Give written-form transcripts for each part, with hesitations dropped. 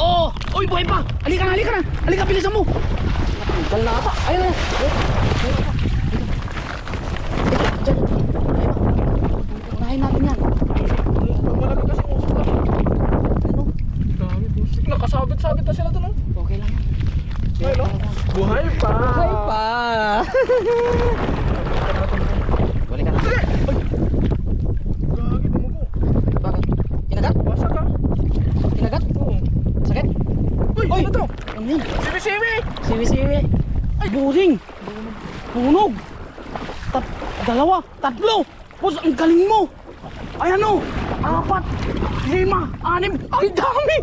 Oh! Uy, buhay pa! Halika na, halika na! Halika, bilisan mo! Natanggal na ata. Ayun na. Diyan. Unahin natin yan. Malaki kasi musok lang. Ano? Dami musik. Nakasabit-sabit na sila doon. Okay lang. Ay, no? Buhay pa! Buhay pa! Balik ka na. Ay! Gagi, tumugo. Bakit? Kinagat? Basa ka? Kinagat? Oo. Sakit? Uy, ano to? Ano yan? Siwi-siwi! Siwi-siwi. Ay, buring! Bunog! Dalawa! Tatlo! Boss, ang galing mo! Ay ano? 4, 5, 6! Ay, dami!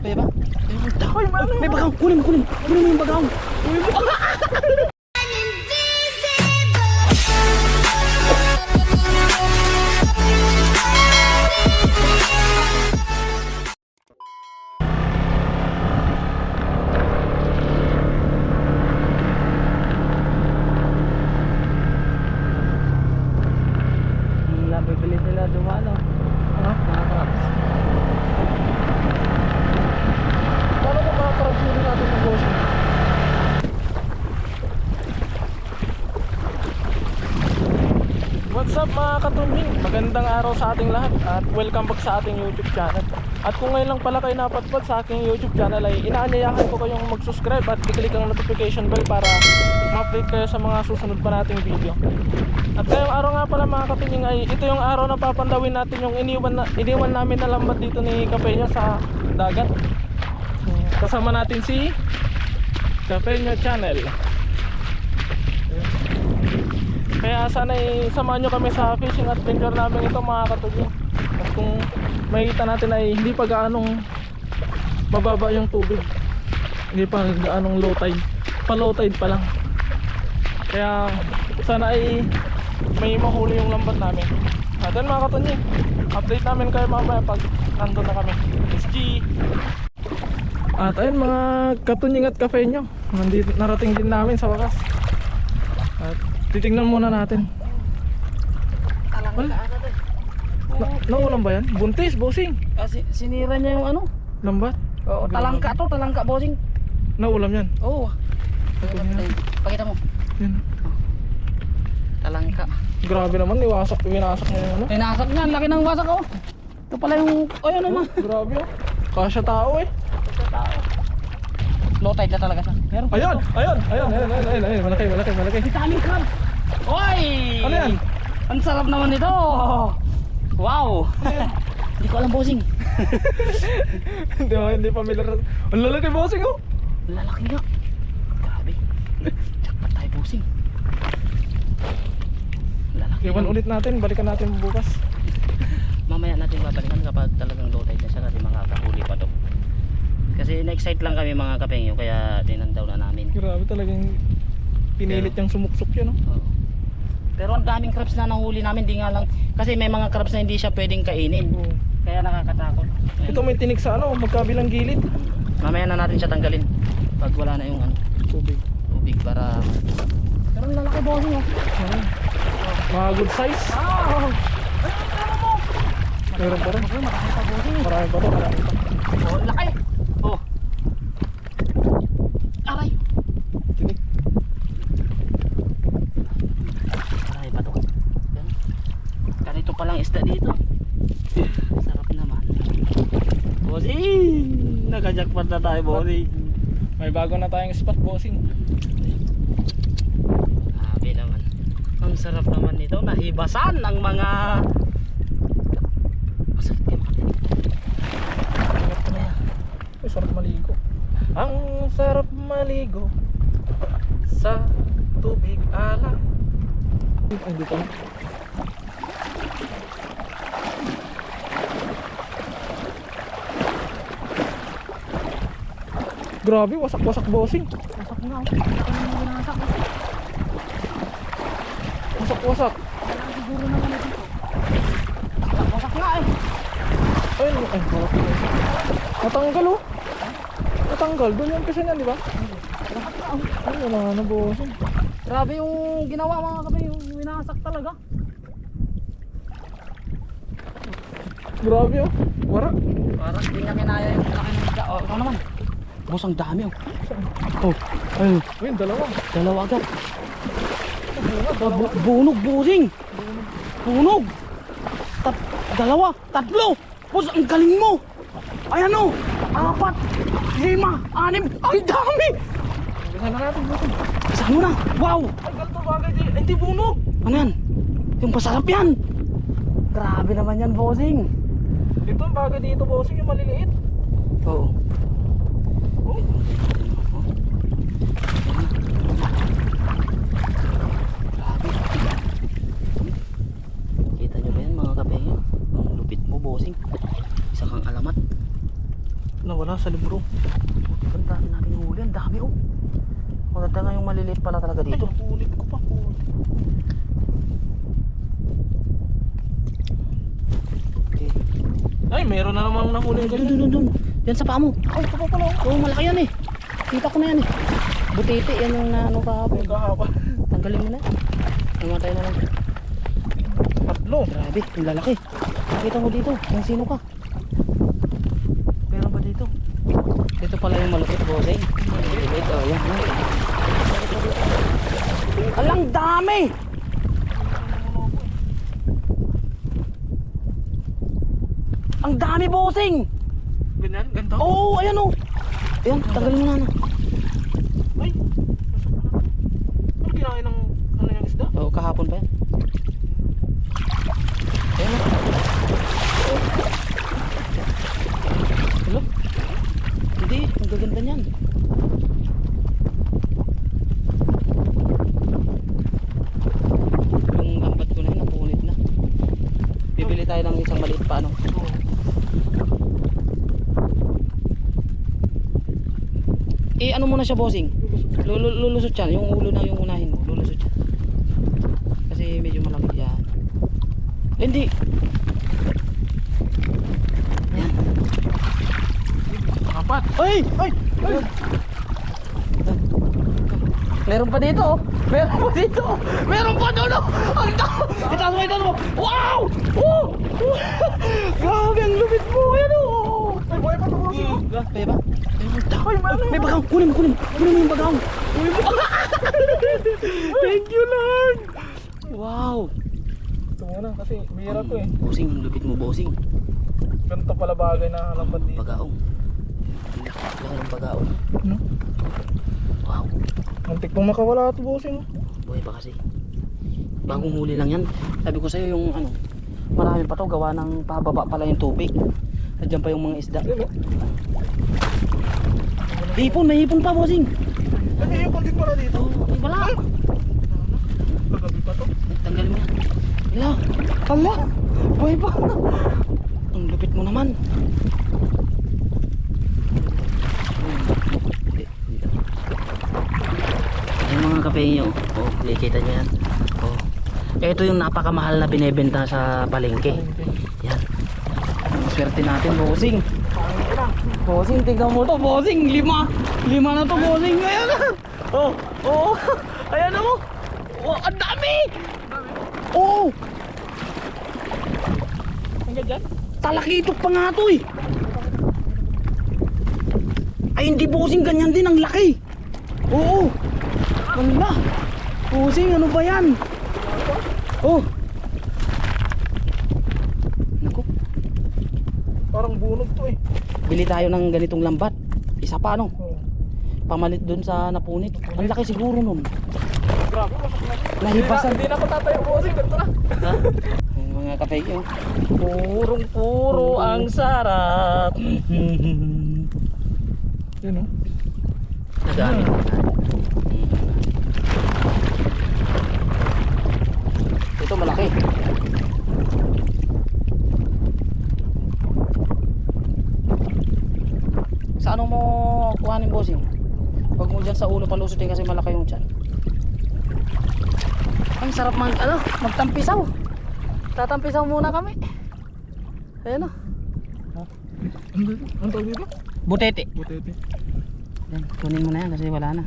Kaya ba? Ay, ano? May bagaw! Kunin mo yung bagaw! Kunin mo! Bibili sila dumalo. Ha? Nakakaraps. Paano kung makakarabsuli natin ng boss? What's up mga katumbing? Magandang araw sa ating lahat at welcome back sa ating YouTube channel. At kung ngayon lang pala kayo napadpad sa aking YouTube channel ay inaanyayahan ko kayong mag-subscribe at i-click ang notification bell para ma-update kayo sa mga susunod pa nating video. At ngayong araw nga pala mga katumbing ay ito yung araw na papandawin natin yung iniwan namin na lambat dito ni Capeña sa dagat. Kasama natin si Capeña Channel. Kaya sana samahan nyo kami sa fishing adventure namin ito mga katubing. At kung makikita natin ay hindi pa gaanong mababa yung tubig, hindi pa gaanong low tide, pa low tide pa lang. Kaya sana ay may mahuli yung lambat namin. At then mga katubing, update namin kayo mamaya pag nandun na kami. SG. At ayun mga katunying at Capeña, narating din namin sa wakas. At titingnan muna natin. Talangka agad eh. Naulam ba yan? Buntis, bossing. Sinira niya yung ano? Lambat? Oo, talangka to, talangka bossing. Naulam yan? Oo. Pakita mo. Yan. Talangka. Grabe naman, winasak niya yung ano. Tinasak niya, ang laki ng wasak oh. Ito pala yung, ayun naman. Grabe oh. Kasya tao eh. Low tide na talaga siya. Meron pa Ayun, dito. ayun. Malaki. Daming crab. Oy! Ano yan? Ang sarap naman nito. Wow. Hindi ko alam bossing. Hindi familiar. Ang lalaki bossing oh. Lalaki nga. Grabe. Jackpot tayo bossing. Lalaki. Iwan ulit natin, balikan natin bukas. Mamaya natin babalikan kapag talagang low tide na siya kasi makakahuli pa to. Kasi na-excite lang kami mga kapengyo kaya tinandaw na namin. Grabe talagang pinilit niyang sumuksok yun oh. Oo. Pero ang daming crabs na nahuli namin, di nga lang kasi may mga crabs na hindi siya pwedeng kainin. Oo. Kaya nakakatakot. Ayun. Ito may tinik sa ano, magkabilang gilid. Mamaya na natin siya tanggalin pag wala na yung ano, Tubig. tubig para. Pero ang lalaki bossing oh. Mga good size. Wow! Meron pa rin. Marami pa bossing. Marami pa. Oh, laki. Oh. Aray. Tinik. Aray pa to. Yan. Ganito palang isda dito. Sarap naman. Bossing! Nakajakpat na tayo bossing. May bago na tayong spot bossing. Grabe naman. Ang sarap naman nito. Nahibasan ng mga... Masakit kayo makatinig. Sarap na yan. Ay, sarap maligo. Ang sarap maligo sa tubig ala. Ay, dito na. Grabe, wasak-wasak bossing. Wasak nga oh. Laki ng binasak oh. Wasak-wasak. Kailangan siguro naman na dito. Wasak nga eh. Ay, wasak. Natanggal oh. Natanggal. Doon yung pisa niyan, di ba? Lahat na oh. Ay, wala na bossing. Grabe yung ginawa mga kapay. Yung winasak talaga. Grabe oh. Wara. Parang hindi niya kinaya yung laki ng isda oh. Ikaw naman. Boss, ang dami oh. Oh, ayun. Ayun, dalawa. Dalawa agad. Dalawa. Bunog, bossing. Bunog. Dalawa, tatlo. Boss, ang galing mo. Ayan oh. 4, 5, 6. Ang dami. Isa na natin dito. Isa mo na. Wow. Ay, ganito bagay di. Hindi bunog. Ano yan? Yung masarap yan. Grabe naman yan, bossing. Ito ang bagay dito, bossing, yung maliliit. Oo. Oh. Grabe. Kita nyo ba yan mga kapengyo? Ang lupit mo, bossing. Isa kang alamat. Nawala sa libro. Ang dami natin huli. Ang dami oh. Maganda nga yung maliliit pala talaga Ay, dito. kulit ko pa. Okay. Ay, meron na namang nahuli. Dun. Yan sa paa mo. Ay, ito pa pala. Oo, malaki yan eh. Kita ko na yan eh. Butiti, yan yung ano kahapon. Ay, kahapon. Tanggalin mo na. Namatay na lang. Tatlo. Grabe, yung lalaki. Nakita mo dito, kung sino ka. Meron ba dito? Dito pala yung malupit, bossing. Malupit, oh, yan. Alang dami! Ang dami, bossing! Ganyan, ganito. Oo, ayan oh. Ayan, tanggalin mo na. Ay, ano kinain ng ano yung isda? Oo, kahapon pa yan. Ayan oh. Hello? Hindi, ang gaganda niyan. Yung lambat ko na yun, napunit na. Bibili tayo ng isang maliit pa ano. Eh ano muna siya, bossing? Lulusot yan, yung ulo na yung unahin mo, lulusot yan. Kasi medyo malaki yan. Eh, hindi. Yan. Apat. Ay! Ay! Ay! Meron pa dito oh. Meron pa dito oh. Meron pa doon oh. Ang tao. Itaas mo. Wow! Oh! Grabe ang lupit mo. Ayan oh. Ay, buhay pa ito, bossing. Kaya ba? May bagaw. Kunin mo yung bagaw. Thank you, Lord. Wow. Ito muna, kasi bihira to eh. Bossing, ang lupit mo, bossing. Ganito pala bagay na halambat dito. Bagaong. Laki ng bagaong. Ano? Wow. Antik pong makawala ito, bossing. Buhay pa kasi. Bagong huli lang yan. Sabi ko sa'yo yung ano, marami pa to, gawa ng pababa pala yung tubig. Nandiyan pa yung mga isda. Ayun, oh. Hipon, may hipon pa, bossing. Ano yung kundin pala dito? Oh, wala. Kagabi pa to. Tanggalin mo yan. Hala, hala. Buhay pa. Ang lupit mo naman. Yung mga kapengyo, oh, nakikita niyo yan. Oh. Ito yung napakamahal na binebenta sa palengke. Yan. Ang swerte natin, bossing. Bossing, tingnan mo to, bossing. 5 na to, bossing. Ayan na. Oh, oh. Ayan na mo. Oh, ang dami. Oh. Hanggang dyan? Talakitok pa nga to eh. Ay hindi, bossing, ganyan din ang laki. Oo. Wala. Bossing, ano ba yan? Oh. Naku. Parang bunog to eh. Bili tayo ng ganitong lambat. Isa pa ano? Oh. Pamalit dun sa napunit. Ang laki siguro nun. Grabe, masak na. Nahibasan. Hindi na ako tatayo, bossing. Ganito na. Ha? Ang mga kapegyo. Purong-puro ang sarap. Yun oh. Nagamit. Ito malaki. Sa ano mo kuhanin, bossing? Huwag mo dyan sa ulo palusutin kasi malaki yung tiyan. Ang sarap magtampisaw. Tatampisaw muna kami. Ayan o. Ano tawag dito? Butete. Butete. Yan, kunin mo na yan kasi wala na.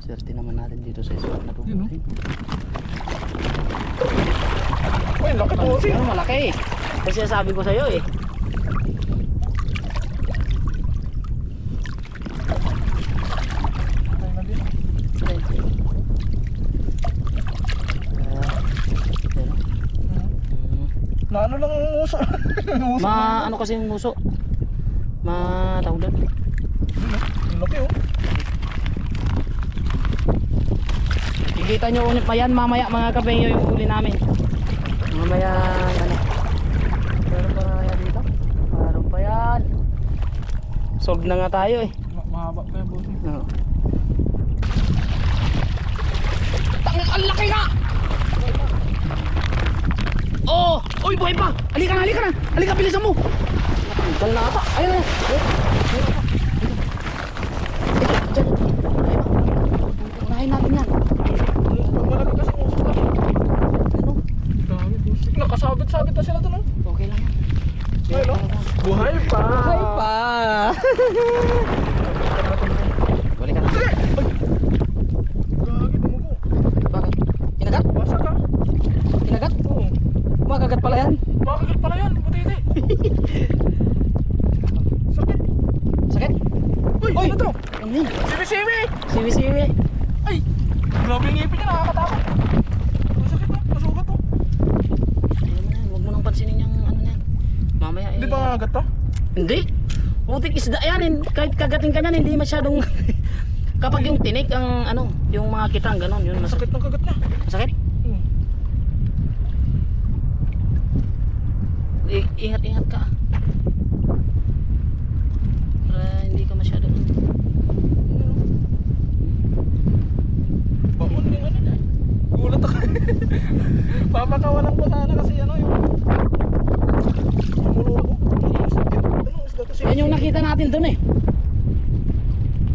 Swerte naman natin dito sa isang natubuhin. Uy, laki bossing. Malaki eh. Kasi sabi ko sa'yo eh. Ano kasi yung muso? Tawag doon. Ang laki oh. Kikita nyo ulit pa yan mamaya mga kapengyo yung huli namin. Mamaya ano. Meron pa na yan dito? Meron pa yan. Solve na nga tayo eh. Mahaba pa yung boss. Oo. Tangin, ang laki nga! Oh! Uy, buhay pa! Halika na, halika na! Halika, bilisan mo! Natanggal na ata. Ayun na! Diyan. Unahin natin yan. Pag malaki kasi muso lang. Ano? Dami boss. Nakasabit-sabit na sila dun oh. Okay lang. Ayun oh. Buhay pa. Buhay pa! Balik ka na. Gagi, tumugo. Bakit? Kinagat? Basa ka. Kinagat? Oo. Makagat pala yan. Makagat pala yan, butiti. Sakit. Sakit? Uy, Uy! ano to? Ano yan? Siwi-siwi. Siwi-siwi. Ay, grabe yung ngipin niya, nakakatakot. Masakit oh, masugat oh. Ayan mo na yan, huwag mo nang pansinin yung ano na yan. Mamaya eh. Hindi ba nakagat to? Hindi. Putik isda yan. Kahit kagating ka niyan, hindi masyadong... Kapag yung tinik, ang ano, yung mga kitang ganon, yun Masakit ng kagat niya. Masakit? Ingat-ingat ka. Para hindi ka masyadong... Baon yung ano niya. Gulat ako. Papakawalan ko sana kasi ano yung... Lumulubo. Ano isda to siya? Yan yung nakita natin dun eh.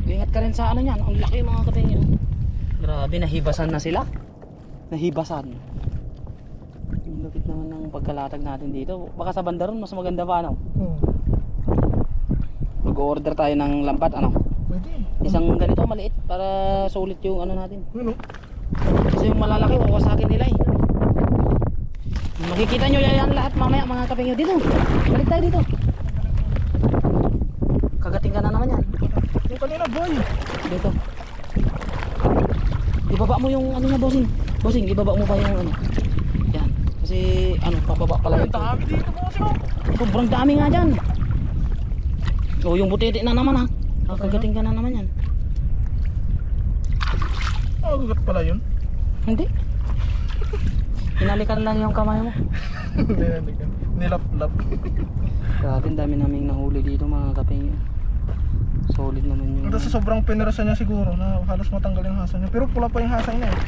Ingat ka rin sa ano niyan. Ang laki mga kapengyo. Grabe, nahibasan na sila. Nahibasan. Yung lupit naman ng pagkalatag natin dito. Baka sa banda ron, mas maganda pa ano. Mag-order tayo ng lambat ano. Pwede. Isang ganito maliit para sulit yung ano natin. Ano? Kasi yung malalaki, wawasakin nila eh. Makikita nyo yan lahat mamaya mga kapengyo. Dito, balik tayo dito. Kagating ka na naman yan. Yung kanina boy. Dito. Ibaba mo yung ano niya, bossing. Bossing, ibaba mo pa yung ano. Yan. Kasi ano, pababa pala Ang ito. dami dito boss oh. Sobrang dami nga dyan. Oh, yung butiti na naman ha. Kagating ka na naman yan. Oh, kagat pala yun. Hindi. Hinalikan lang yung kamay mo. Nilap-lap. Grabe, dami naming nahuli dito mga kapengyo. Solid naman yung... Kasi sobrang pinirasan niya siguro na halos matanggal yung hasang niya. Pero pula pa yung hasang niya eh.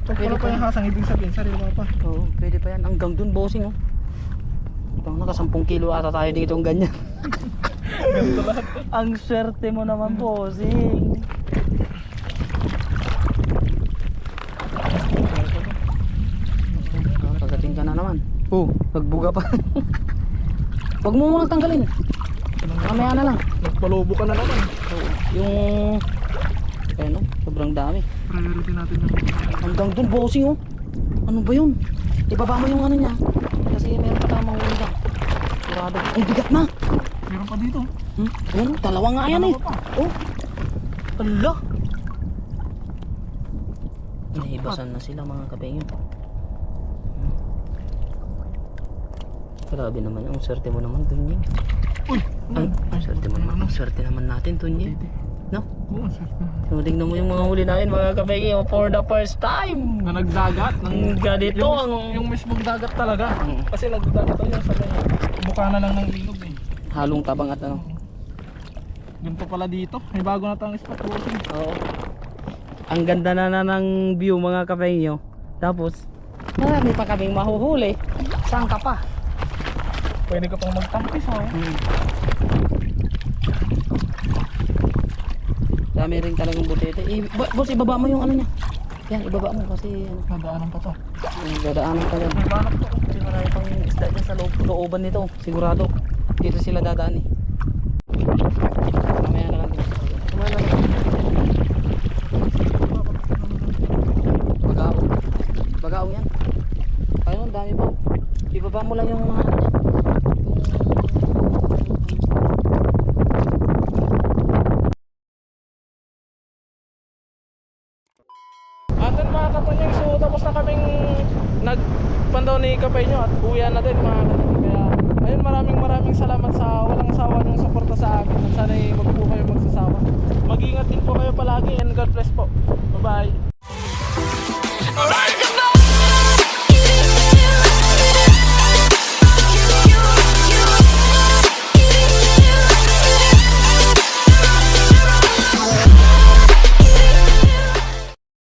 Pag pula Pwede pa pa. yung hasang, ibig sabihin sariwa pa. Oo, pwede pa yan. Hanggang dun, bossing oh. Pang naka 10 kilo ata tayo dito ang ganyan. Ganito lahat. Ang swerte mo naman, bossing. Pagdating ka na naman. Oh, nagbuga pa. Huwag mo muna tanggalin. Mamaya na lang. Nagpalobo ka na naman. Yung... Ano, sobrang dami. Priority natin yung... Hanggang dun, bossing oh. Ano ba yun? Ibaba mo yung ano niya. Kasi meron pa tayong mahuli dyan. Sigurado. Ang bigat na. Meron pa dito. Ayun, dalawa nga yan eh. Dalawa pa. Oh. Ala. Nahibasan na sila mga kapengyo. Grabe naman, ang swerte mo naman, Tunying. Uy! Ang swerte mo naman, ang swerte naman natin, Tunying. No? Oo, sir. So, tingnan mo yung mga huli namin, mga kapengyo, for the first time. Na nagdagat. Ganito ang... Yung mismong dagat talaga. Kasi nagdagat tayo sa may bukana lang ng ilog eh. Halong tabang at ano. Ganito pala dito. May bago na tayong spot. Oo. Ang ganda na ng view mga kapengyo. Tapos, marami pa kaming mahuhuli. Saan ka pa? Pwede ka pang magtampis ha. Dami rin talagang butete. Boss, ibaba mo yung ano niya. Yan, ibaba mo kasi ano. Nadaanan pa to. Dadaanan pa yan. May banak to. Kasi marami pang isda dyan sa looban nito. Sigurado. Dito sila dadaan eh. Mamaya na lang din. Mamaya na lang. Bagaong. Bagaong yan. Ayun, dami pa. Ibaba mo lang yung mga ano niya. Atin mga kapanyang, so tapos na kaming nagpandaw ni Kapay nyo at uwian na din mga kapanyang. Kaya Ayun, maraming salamat sa walang sawa niyong suporta sa amin. At sana'y wag po kayo magsasawa. Mag-ingat din po kayo palagi and God bless po. Bye bye.